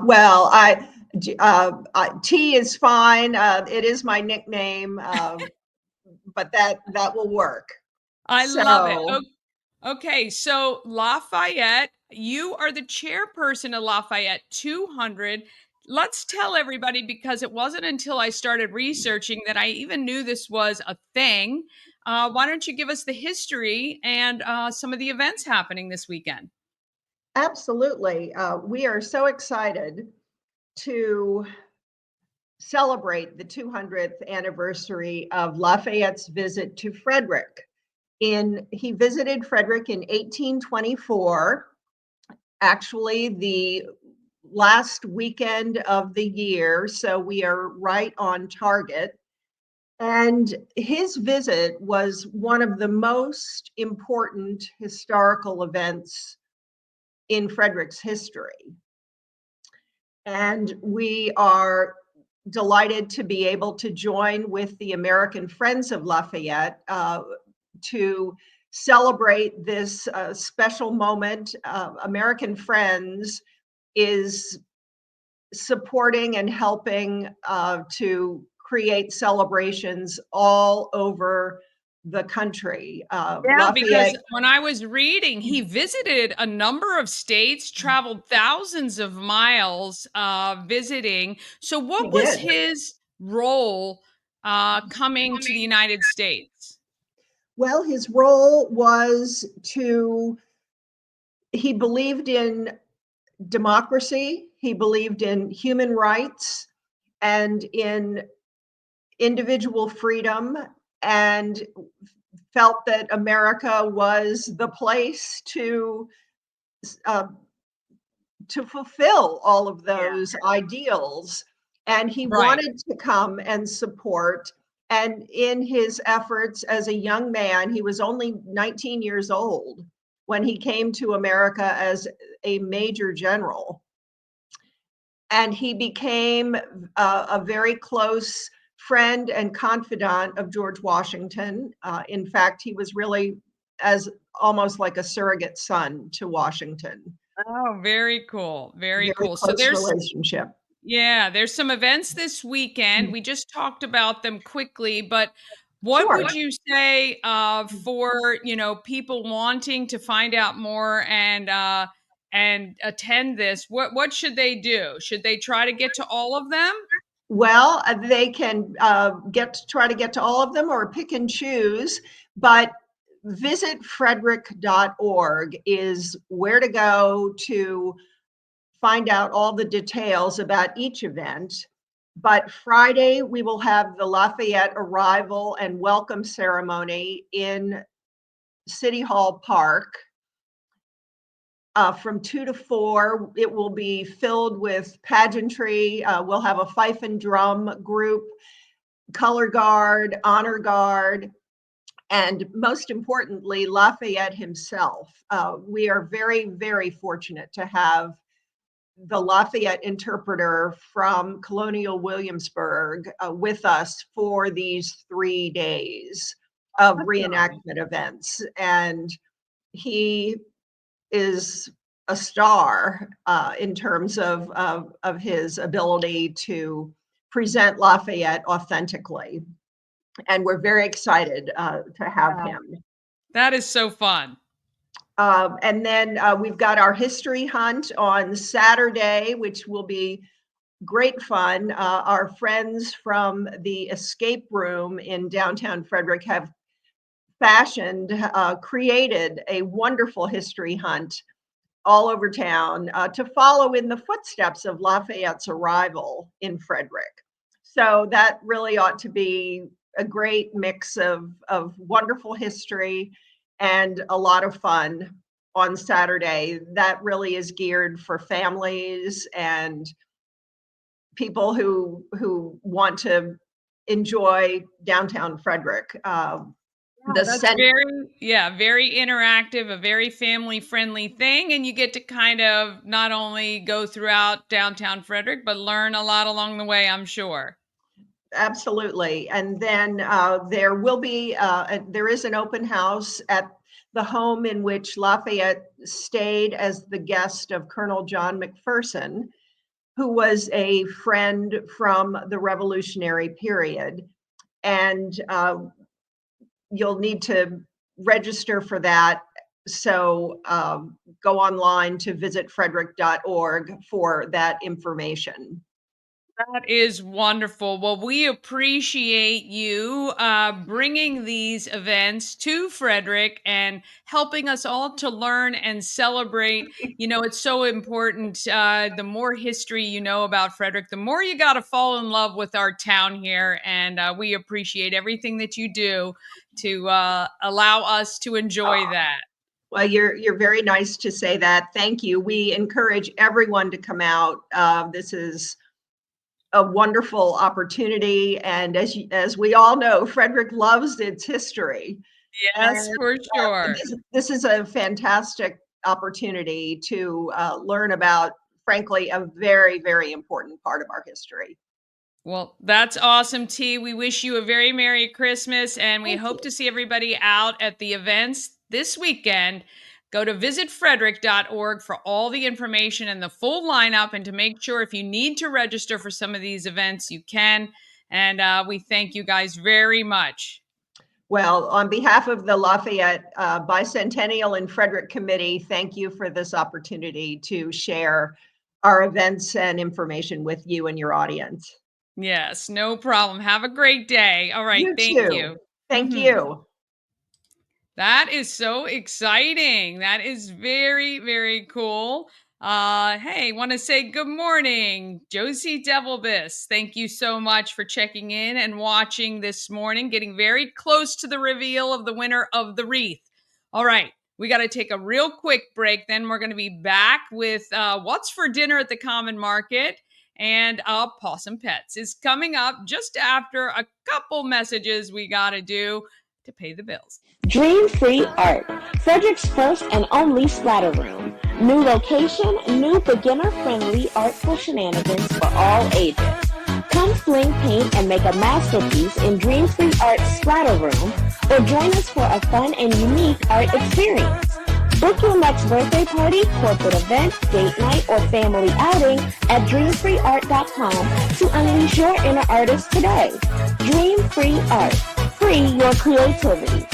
well, T is fine. It is my nickname, but that will work. I love it. Okay, so Lafayette, you are the chairperson of Lafayette 200. Let's tell everybody, because it wasn't until I started researching that I even knew this was a thing. Why don't you give us the history and some of the events happening this weekend? Absolutely. We are so excited to celebrate the 200th anniversary of Lafayette's visit to Frederick. He visited Frederick in 1824, actually the last weekend of the year, so we are right on target. And his visit was one of the most important historical events in Frederick's history. And we are delighted to be able to join with the American Friends of Lafayette to celebrate this special moment. American Friends is supporting and helping to create celebrations all over the country. Because when I was reading, he visited a number of states, traveled thousands of miles visiting. So what was his role coming to the United States? Well, his role was he believed in democracy, he believed in human rights and in individual freedom, and felt that America was the place to fulfill all of those ideals. And he wanted to come and support. And in his efforts as a young man, he was only 19 years old when he came to America as a major general. And he became a very close friend and confidant of George Washington. In fact, he was really as almost like a surrogate son to Washington. Oh, very cool. Very cool. So Close relationship. there's some events this weekend. We just talked about them quickly, but what Sure. would you say for, people wanting to find out more and attend this? What should they do? Should they try to get to all of them? Well, they can try to get to all of them or pick and choose, but visitfrederick.org is where to go to find out all the details about each event. But Friday, we will have the Lafayette arrival and welcome ceremony in City Hall Park. From 2 to 4, it will be filled with pageantry. We'll have a fife and drum group, color guard, honor guard, and most importantly, Lafayette himself. We are very, very fortunate to have the Lafayette interpreter from Colonial Williamsburg with us for these 3 days of reenactment events. And he is a star in terms of his ability to present Lafayette authentically. And we're very excited to have him. That is so fun. And then we've got our history hunt on Saturday, which will be great fun. Our friends from the Escape Room in downtown Frederick have created a wonderful history hunt all over town to follow in the footsteps of Lafayette's arrival in Frederick. So that really ought to be a great mix of wonderful history and a lot of fun on Saturday. That really is geared for families and people who want to enjoy downtown Frederick. That's very interactive, a very family-friendly thing, and you get to kind of not only go throughout downtown Frederick, but learn a lot along the way, I'm sure. Absolutely. And then there is an open house at the home in which Lafayette stayed as the guest of Colonel John McPherson, who was a friend from the Revolutionary period. And you'll need to register for that. So go online to visitfrederick.org for that information. That is wonderful. Well, we appreciate you bringing these events to Frederick and helping us all to learn and celebrate. It's so important. The more history you know about Frederick, the more you got to fall in love with our town here. And we appreciate everything that you do to allow us to enjoy that. Well, you're very nice to say that. Thank you. We encourage everyone to come out. This is a wonderful opportunity, and as we all know, Frederick loves its history. Yes, for sure. This is a fantastic opportunity to learn about, frankly, a very, very important part of our history. Well, that's awesome, T. We wish you a very Merry Christmas, and we hope to see everybody out at the events this weekend. Go to visitfrederick.org for all the information and the full lineup, and to make sure if you need to register for some of these events, you can. And we thank you guys very much. Well, on behalf of the Lafayette Bicentennial and Frederick Committee, thank you for this opportunity to share our events and information with you and your audience. Yes, no problem. Have a great day. All right, thank you. Thank you. That is so exciting. That is very, very cool. Hey, want to say good morning, Josie Devilbus. Thank you so much for checking in and watching this morning, getting very close to the reveal of the winner of the wreath. All right, we got to take a real quick break. Then we're going to be back with what's for dinner at the Common Market. And Possum Pets is coming up just after a couple messages we got to do to pay the bills. Dream Free Art, Frederick's first and only splatter room. New location, new beginner-friendly artful shenanigans for all ages. Come fling paint and make a masterpiece in Dream-Free Art's Splatter Room, or join us for a fun and unique art experience. Book your next birthday party, corporate event, date night, or family outing at dreamfreeart.com to unleash your inner artist today. Dream Free Art. Free your creativity.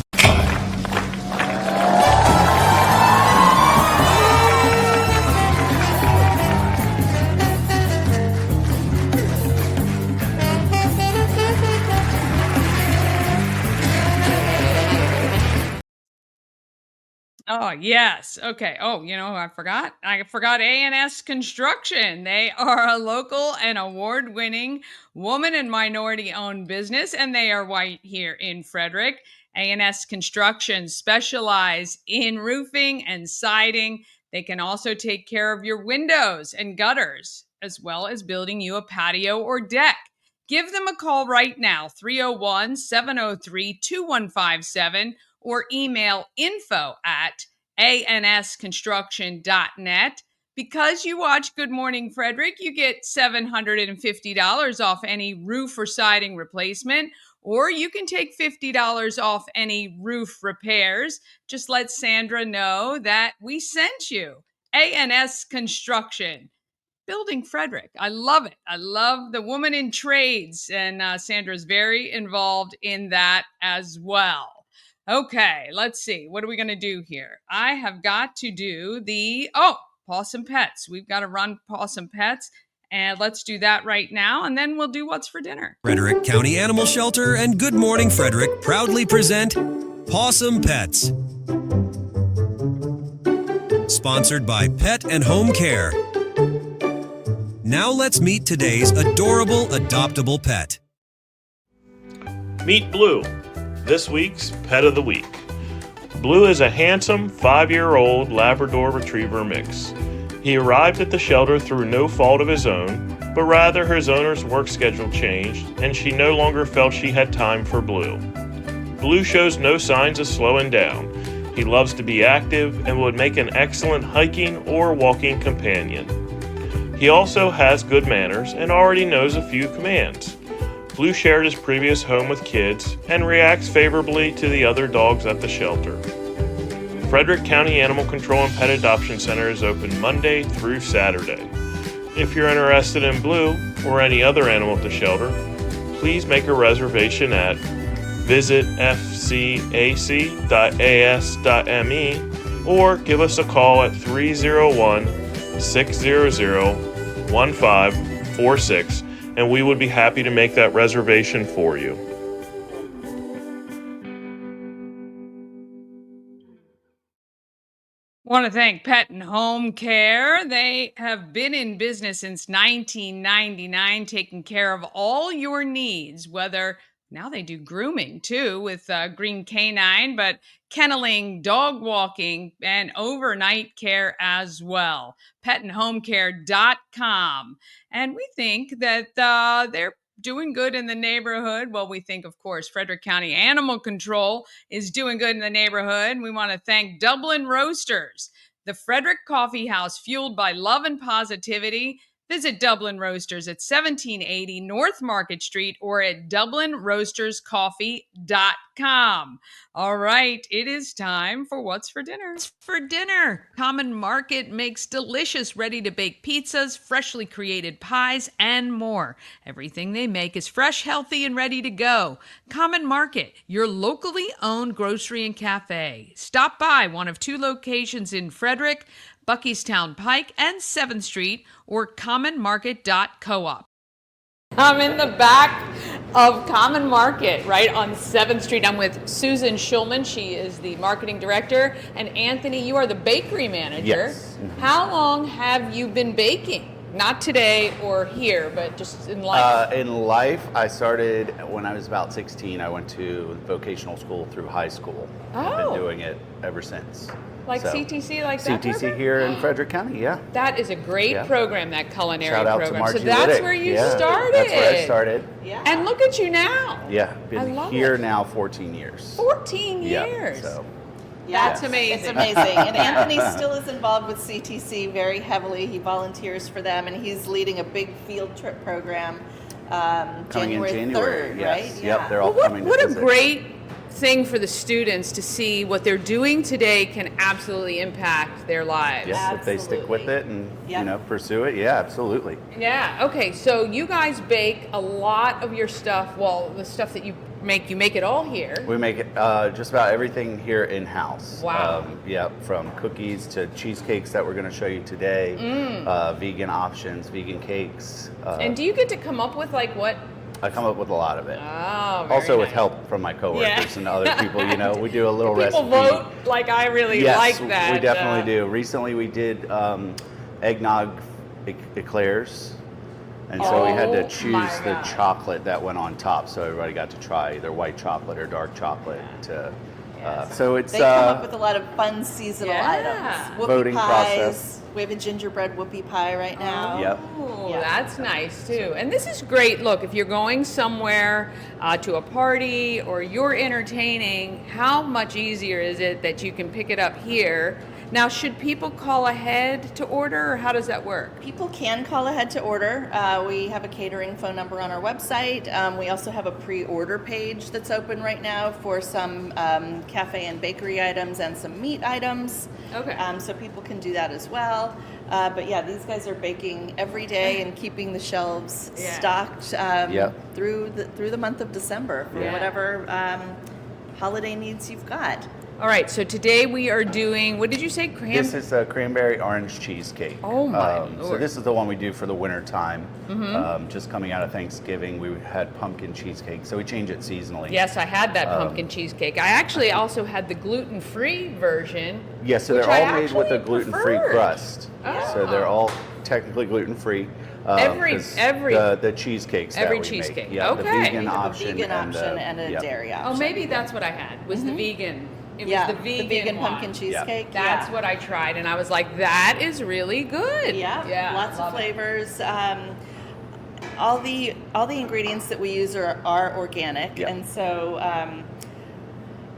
Oh, yes. Okay. Oh, you know, I forgot A&S Construction. They are a local and award-winning woman and minority-owned business, and they are right here in Frederick. A&S Construction specialize in roofing and siding. They can also take care of your windows and gutters, as well as building you a patio or deck. Give them a call right now, 301-703-2157, or email info@ansconstruction.net. Because you watch Good Morning Frederick, you get $750 off any roof or siding replacement, or you can take $50 off any roof repairs. Just let Sandra know that we sent you. A&S Construction. Building Frederick. I love it. I love the woman in trades, and Sandra's very involved in that as well. Okay, let's see. What are we going to do here? I have got to do Possum Pets. We've got to run Possum Pets, and let's do that right now, and then we'll do What's for Dinner. Frederick County Animal Shelter and Good Morning Frederick proudly present Possum Pets. Sponsored by Pet and Home Care. Now let's meet today's adorable adoptable pet. Meet Blue, this week's Pet of the Week. Blue is a handsome 5-year-old Labrador Retriever mix. He arrived at the shelter through no fault of his own, but rather his owner's work schedule changed and she no longer felt she had time for Blue. Blue shows no signs of slowing down. He loves to be active and would make an excellent hiking or walking companion. He also has good manners and already knows a few commands. Blue shared his previous home with kids and reacts favorably to the other dogs at the shelter. Frederick County Animal Control and Pet Adoption Center is open Monday through Saturday. If you're interested in Blue or any other animal at the shelter, please make a reservation at visitfcac.as.me or give us a call at 301-600-1546 and we would be happy to make that reservation for you. Want to thank Pet and Home Care. They have been in business since 1999, taking care of all your needs, whether now they do grooming too with Green Canine, but kenneling, dog walking, and overnight care as well. petandhomecare.com. And we think that they're doing good in the neighborhood. Well, we think, of course, Frederick County Animal Control is doing good in the neighborhood. We want to thank Dublin Roasters, the Frederick Coffee House fueled by love and positivity. Visit Dublin Roasters at 1780 North Market Street or at DublinRoastersCoffee.com. All right, it is time for What's for Dinner. What's for dinner? Common Market makes delicious ready-to-bake pizzas, freshly created pies, and more. Everything they make is fresh, healthy, and ready to go. Common Market, your locally owned grocery and cafe. Stop by one of 2 locations in Frederick, Buckystown Pike and 7th Street, or commonmarket.coop. I'm in the back of Common Market, right on 7th Street. I'm with Susan Schulman. She is the marketing director. And Anthony, you are the bakery manager. Yes. How long have you been baking? Not today or here, but just in life. In life, I started when I was about 16. I went to vocational school through high school. I've been doing it ever since. Like CTC, like that CTC program? here in Frederick County, yeah. That is a great program, that culinary Shout out program. To Margie So that's Liddick. where you Yeah, started. That's where I started. Yeah. And look at you now. Yeah, been I love here it. now 14 years. 14 Yeah, years. so. That's amazing. It's amazing. And Anthony still is involved with CTC very heavily. He volunteers for them, and he's leading a big field trip program Coming in January, 3rd, yes. right? Yep, they're all coming to What a visit. great thing for the students to see what they're doing today can absolutely impact their lives. Yes, if they stick with it and pursue it, yeah, absolutely. Yeah. Okay. So you guys bake a lot of your stuff. Well, the stuff that you make it all here. We make it just about everything here in house. Wow. From cookies to cheesecakes that we're going to show you today. Vegan options, vegan cakes. And do you get to come up with like what? I come up with a lot of it. Oh, very also with nice. help from my coworkers and other people. We do a little People recipe. vote like I really like that. We definitely do. Recently we did eggnog eclairs. And so we had to choose the chocolate that went on top, so everybody got to try either white chocolate or dark chocolate. So it's They come up with a lot of fun seasonal items. Whoopie voting pies. process. We have a gingerbread whoopie pie right now. Yep. Oh, that's nice too. And this is great. Look, if you're going somewhere to a party or you're entertaining, how much easier is it that you can pick it up here? Now, should people call ahead to order, or how does that work? People can call ahead to order. We have a catering phone number on our website. We also have a pre-order page that's open right now for some cafe and bakery items and some meat items. Okay. So people can do that as well. But yeah, these guys are baking every day and keeping the shelves stocked through the month of December for whatever holiday needs you've got. All right, so today we are doing, what did you say? This is a cranberry orange cheesecake. Oh my Lord. So this is the one we do for the winter time. Mhm. Just coming out of Thanksgiving, we had pumpkin cheesecake, so we change it seasonally. Yes, I had that pumpkin cheesecake. I actually also had the gluten-free version. Yeah, so which they're I all made with a actually gluten-free preferred. crust. So they're all technically gluten-free. The cheesecakes every that we cheesecake. Make. Yeah, Okay. the vegan We have a option vegan and option and a dairy option. Oh, maybe that's what I had, was the vegan. It Yeah, was the the vegan, vegan one. pumpkin cheesecake, That's yeah. what I tried, and I was like, that is really good. Yeah, lots of flavors. All the ingredients that we use are organic, and so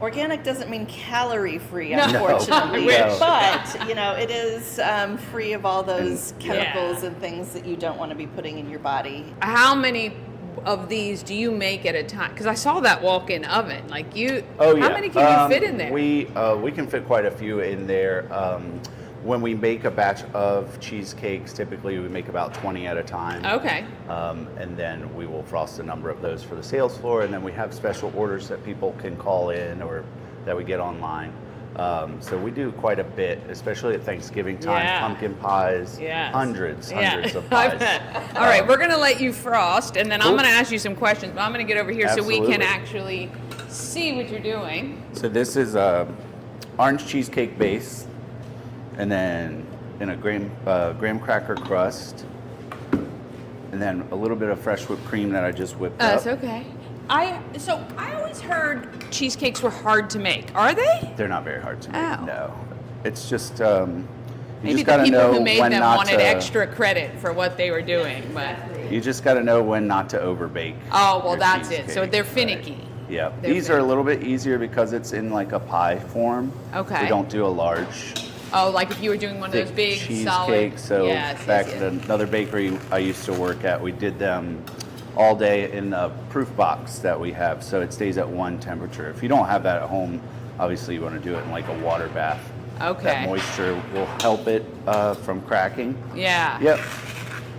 organic doesn't mean calorie free, No. unfortunately. No. But it is free of all those chemicals and things that you don't want to be putting in your body. How many of these do you make at a time? Because I saw that walk-in oven. Like Oh yeah. How many can you fit in there? We can fit quite a few in there. When we make a batch of cheesecakes, typically we make about 20 at a time. Okay. And then we will frost a number of those for the sales floor, and then we have special orders that people can call in or that we get online. So we do quite a bit, especially at Thanksgiving time. Yeah. Pumpkin pies, Yes. hundreds of I pies. bet. All right, we're going to let you frost, and then I'm going to ask you some questions, but I'm going to get over here so we can Absolutely. actually see what you're doing. So this is orange cheesecake base, and then in a graham cracker crust, and then a little bit of fresh whipped cream that I just whipped up. That's okay. I always heard cheesecakes were hard to make. Are they? They're not very hard to make. Oh. No, it's just you Maybe just the gotta people know who made when them not wanted to, extra credit for what they were doing, but You just got to know when not to overbake. oh well, your that's it. So cheesecake, they're right? finicky. Yeah, They're these are a little bit easier because it's in like a pie form. Okay. We don't do a large Oh, like if you were doing one of those thick big solid. cheesecake. So Yes, back yes, at yes. another bakery I used to work at, we did them all day in a proof box that we have, so it stays at one temperature. If you don't have that at home, obviously you want to do it in like a water bath. Okay. That moisture will help it from cracking. Yeah. Yep.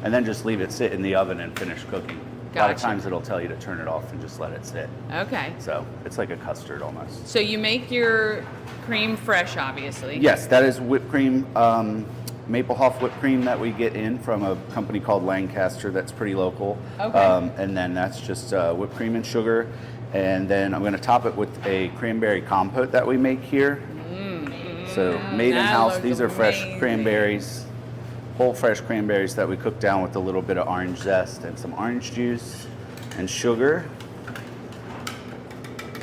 And then just leave it sit in the oven and finish cooking. A lot of Gotcha. times it'll tell you to turn it off and just let it sit. Okay. So it's like a custard almost. So you make your cream fresh, obviously. Yes, that is whipped cream, Maplehoff whipped cream that we get in from a company called Lancaster that's pretty local. Okay. And then that's just whipped cream and sugar. And then I'm going to top it with a cranberry compote that we make here. So made in that house. looks These are fresh amazing. cranberries, whole fresh cranberries that we cook down with a little bit of orange zest and some orange juice and sugar.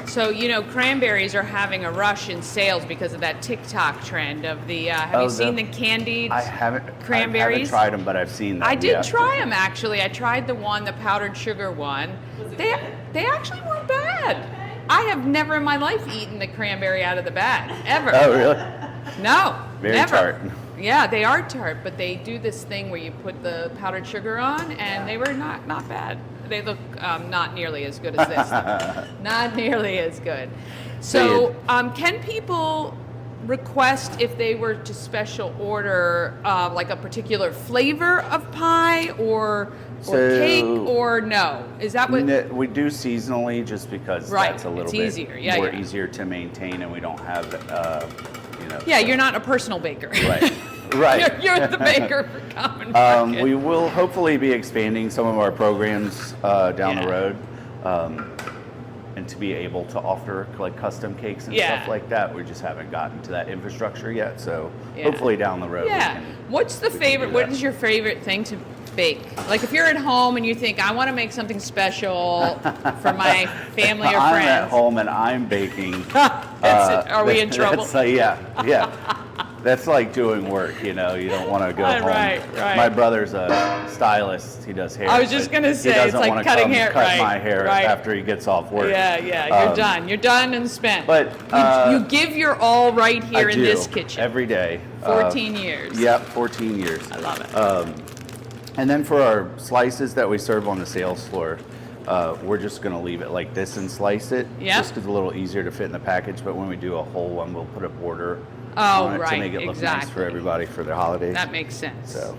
So, cranberries are having a rush in sales because of that TikTok trend of the, have you seen the candied I haven't cranberries? tried them, but I've seen them. I did yeah. try them, actually. I tried the powdered sugar one. They actually weren't bad. I have never in my life eaten the cranberry out of the bag, ever. Oh, really? No, Very never. tart. Yeah, they are tart, but they do this thing where you put the powdered sugar on, and they were not bad. They look not nearly as good as this. Not nearly as good. So, can people request if they were to special order like a particular flavor of pie or cake, or no? Is that what we do seasonally, just because that's a little bit easier. more easier to maintain, and we don't have Yeah, you're not a personal baker. Right. Right. You're the baker for Common Market. We will hopefully be expanding some of our programs down the road, and to be able to offer like custom cakes and stuff like that. We just haven't gotten to that infrastructure yet, so hopefully down the road. Yeah. What's the favorite? What is your favorite thing to bake? Like if you're at home and you think, I want to make something special for my family or I'm friends. at home and I'm baking. Are we in trouble? Yeah. That's like doing work, you don't want to go home. Right. My brother's a stylist. He does hair. I was just going to say, it's like cutting hair. Cut my hair after he gets off work. Yeah. You're done. You're done and spent. But you give your all right here in this kitchen. Every day. 14 years. Yep, 14 years. I love it. And then for our slices that we serve on the sales floor, we're just going to leave it like this and slice it. Yeah. Just because it's a little easier to fit in the package. But when we do a whole one, we'll put a border on it to make it look nice for everybody for their holidays. That makes sense. So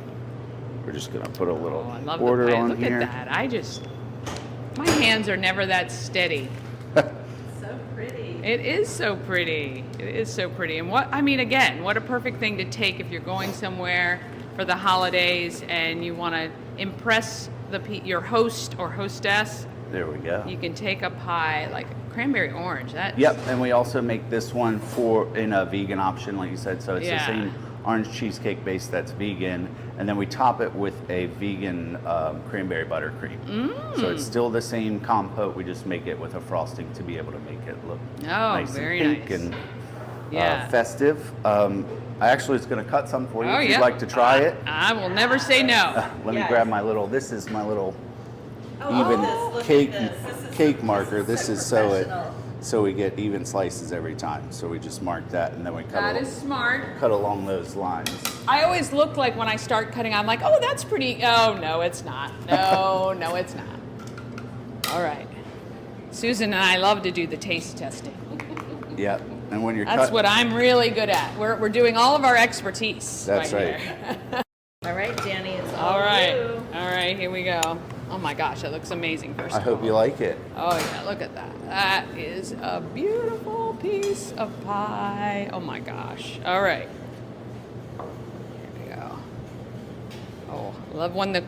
we're just going to put a little border border on Look here. Look at that. My hands are never that steady. So pretty. It is so pretty. It is so pretty. And again, what a perfect thing to take if you're going somewhere for the holidays and you want to impress your host or hostess. There we go. You can take a pie like cranberry orange. Yep, and we also make this one in a vegan option, like you said. So it's the same orange cheesecake base that's vegan, and then we top it with a vegan cranberry buttercream. So it's still the same compote. We just make it with a frosting to be able to make it look nice very and pink nice. and festive. I actually was going to cut some for you if you'd like to try it. I will never say no. Let me grab my little. This is my little cake marker. This is so we get even slices every time. So we just mark that, and then we cut. That is smart. Cut along those lines. I always look like when I start cutting, I'm like, oh, that's pretty. Oh, no, it's not. No, it's not. All right. Susan and I love to do the taste testing. Yep. And when you're That's what I'm really good at. We're doing all of our expertise. That's right. All right, Dani, it's all right. you. All right, here we go. Oh my gosh, that looks amazing. First I hope you like it. Oh yeah, look at that. That is a beautiful piece of pie. Oh my gosh. All right. Here we go. Oh, I love when the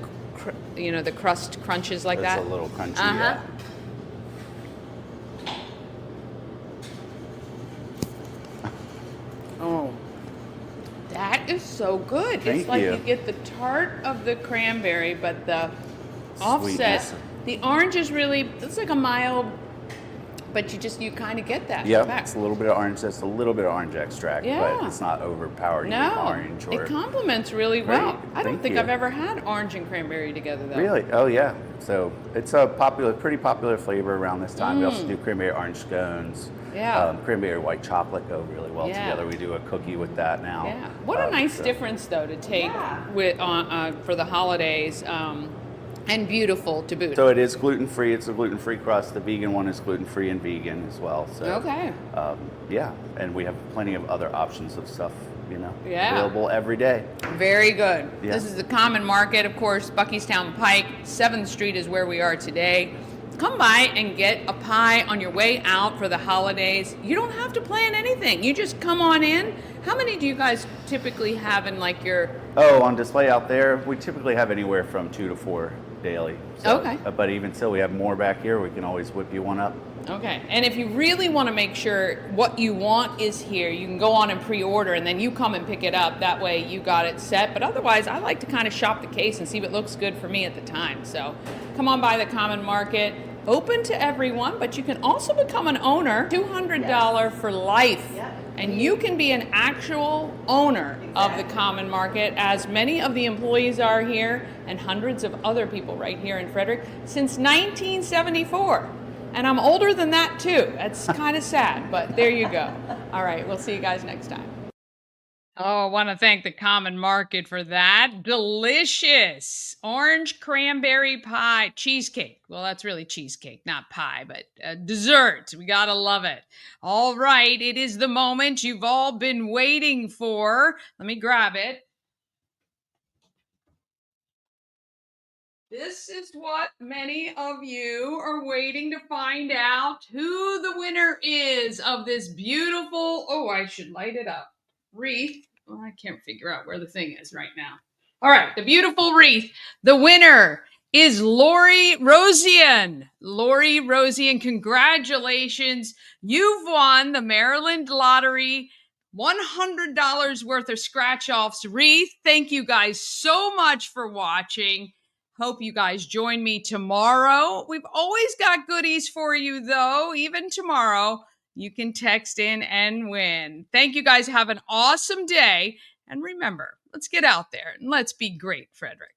crust crunches like that. It's a little crunchy. Yeah. Oh, that is so good. Thank it's like you. You get the tart of the cranberry, but the offset, Sweetness. the orange is it's like a mild, but you kind of get that. Yep, back. it's a little bit of orange. That's a little bit of orange extract, but it's not overpowering orange. It complements really well. I don't think you. I've ever had orange and cranberry together though. Really? Oh yeah. So it's a pretty popular flavor around this time. We also do cranberry orange scones. Yeah. Cranberry white chocolate go really well together. We do a cookie with that now. Yeah. What a nice difference though to take with for the holidays. And beautiful to boot. So it is gluten-free. It's a gluten-free crust. The vegan one is gluten-free and vegan as well. So okay. Yeah, and we have plenty of other options of stuff, Yeah. available every day. Very good. Yeah. This is the Common Market, of course, Buckystown Pike. 7th Street is where we are today. Come by and get a pie on your way out for the holidays. You don't have to plan anything. You just come on in. How many do you guys typically have in like your... Oh, on display out there, we typically have anywhere from 2 to 4 daily. So, okay. But even still, we have more back here. We can always whip you one up. Okay. And if you really want to make sure what you want is here, you can go on and pre-order and then you come and pick it up. That way you got it set. But otherwise, I like to kind of shop the case and see what looks good for me at the time. So come on by the Common Market. Open to everyone, but you can also become an owner. $200 for life. Yep. And you can be an actual owner of the Common Market, as many of the employees are here and hundreds of other people right here in Frederick since 1974. And I'm older than that too. That's kind of sad, but there you go. All right, we'll see you guys next time. Oh, I want to thank the Common Market for that. Delicious orange cranberry pie cheesecake. Well, that's really cheesecake, not pie, but dessert. We got to love it. All right, it is the moment you've all been waiting for. Let me grab it. This is what many of you are waiting to find out who the winner is of this beautiful, oh, I should light it up, wreath. Well, I can't figure out where the thing is right now. All right, the beautiful wreath. The winner is Lori Rosian. Lori Rosian, congratulations. You've won the Maryland Lottery $100 worth of scratch-offs wreath. Thank you guys so much for watching. Hope you guys join me tomorrow. We've always got goodies for you, though. Even tomorrow, you can text in and win. Thank you guys. Have an awesome day. And remember, let's get out there and let's be great, Frederick.